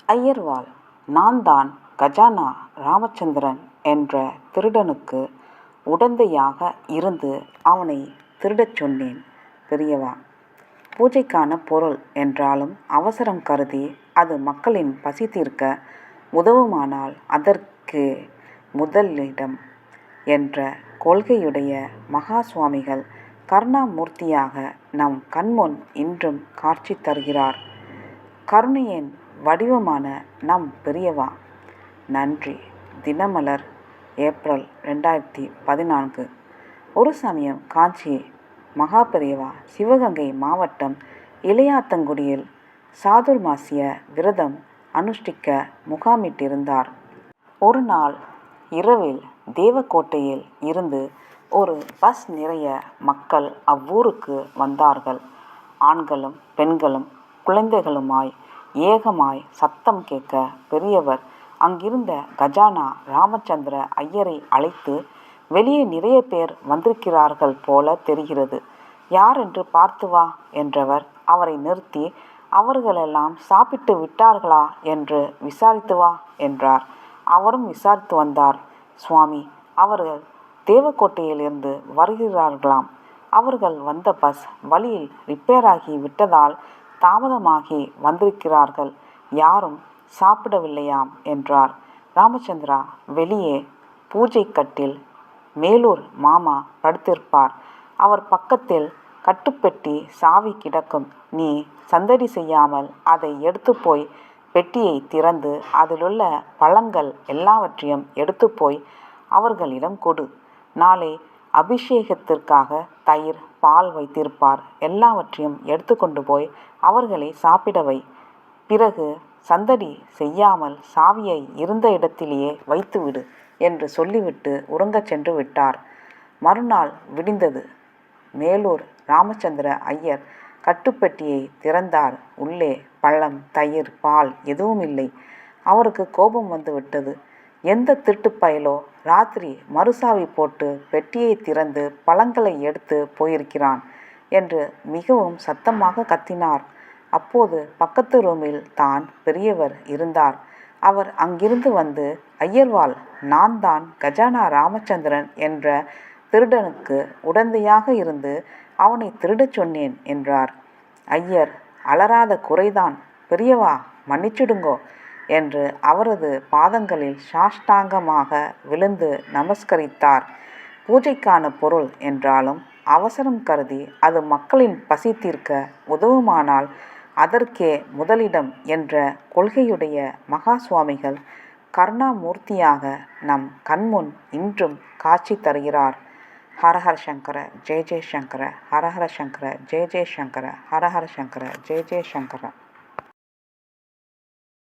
ஐயர்வாள், நான் தான் கஜானா ராமச்சந்திரன் என்ற திருடனுக்கு உடந்தையாக இருந்து அவனை திருடச் சொன்னேன் பெரியவா. பூஜைக்கான பொருள் என்றாலும் அவசரம் கருதி அது மக்களின் பசி தீர்க்க உதவுமானால் அதற்கு முதலிடம் என்ற கொள்கையுடைய மகா சுவாமிகள் கருணாமூர்த்தியாக நம் கண்முன் இன்றும் காட்சி தருகிறார். கருணையின் வடிவமான நம் பெரியவா. நன்றி. தினமலர், ஏப்ரல் 2014. ஒரு சமயம் காஞ்சி மகா பெரியவா சிவகங்கை மாவட்டம் இளையாத்தங்குடியில் சாதுர்மாசிய விரதம் அனுஷ்டிக்க முகாமிட்டிருந்தார். ஒரு நாள் இரவில் தேவக்கோட்டையில் இருந்து ஒரு பஸ் நிறைய மக்கள் அவ்வூருக்கு வந்தார்கள். ஆண்களும் பெண்களும் குழந்தைகளுமாய் ஏகமாய் சத்தம் கேட்க பெரியவர் அங்கிருந்த கஜானா ராமச்சந்திர ஐயரை அழைத்து, வெளியே நிறைய பேர் வந்திருக்கிறார்கள் போல தெரிகிறது, யார் என்று பார்த்து வா என்றவர் அவரை நிறுத்தி, அவர்களெல்லாம் சாப்பிட்டு விட்டார்களா என்று விசாரித்து வா என்றார். அவரும் விசாரித்து வந்தார். சுவாமி, அவர்கள் தேவக்கோட்டையிலிருந்து வருகிறார்களாம். அவர்கள் வந்த பஸ் வழியில் ரிப்பேராகி விட்டதால் தாமதமாகி வந்திருக்கிறார்கள், யாரும் சாப்பிடவில்லையாம் என்றார். ராமச்சந்திரா வெளியே பூஜை கட்டில் மேலூர் மாமா படுத்திருப்பார். அவர் பக்கத்தில் கட்டுப்பெட்டி சாவி கிடக்கும். நீ சந்தடி செய்யாமல் அதை எடுத்து போய் பெட்டியை திறந்து அதிலுள்ள பழங்கள் எல்லாவற்றையும் எடுத்து போய் அவர்களிடம் கொடு. நாளை அபிஷேகத்திற்காக தயிர் பால் வைத்திருப்பார். எல்லாவற்றையும் எடுத்து கொண்டு போய் அவர்களை சாப்பிடவை. பிறகு சந்தடி செய்யாமல் சாவியை இருந்த இடத்திலேயே வைத்துவிடு என்று சொல்லிவிட்டு உறங்கச் சென்று விட்டார். மறுநாள் விடிந்தது. மேலூர் ராமச்சந்திர ஐயர் கட்டுப்பெட்டியை திறந்தார். உள்ளே பழம், தயிர், பால் எதுவும் இல்லை. அவருக்கு கோபம் வந்து விட்டது. எந்த திருட்டுப்பயலோ ராத்திரி மறுசாவி போட்டு பெட்டியை திறந்து பழங்களை எடுத்து போயிருக்கிறான் என்று மிகவும் சத்தமாக கத்தினார். அப்போது பக்கத்து ரூமில் தான் பெரியவர் இருந்தார். அவர் அங்கிருந்து வந்து, ஐயர்வாள், நான் தான் கஜானா ராமச்சந்திரன் என்ற திருடனுக்கு உடந்தையாக இருந்து அவனை திருடச் சொன்னேன் என்றார். ஐயர், அலறாத குறைதான் பெரியவா, மன்னிச்சிடுங்கோ என்று அவரது பாதங்களில் சாஷ்டாங்கமாக விழுந்து நமஸ்கரித்தார். பூஜைக்கான பொருள் என்றாலும் அவசரம் கருதி அது மக்களின் பசி தீர்க்க உதவுமானால் அதற்கே முதலிடம் என்ற கொள்கையுடைய மகா சுவாமிகள் கருணாமூர்த்தியாக நம் கண்முன் இன்றும் காட்சி தருகிறார். ஹரஹர சங்கர ஜெய ஜெய சங்கர, ஹரஹர சங்கர ஜெய ஜெய சங்கர, ஹரஹர சங்கர ஜெய ஜெய சங்கர.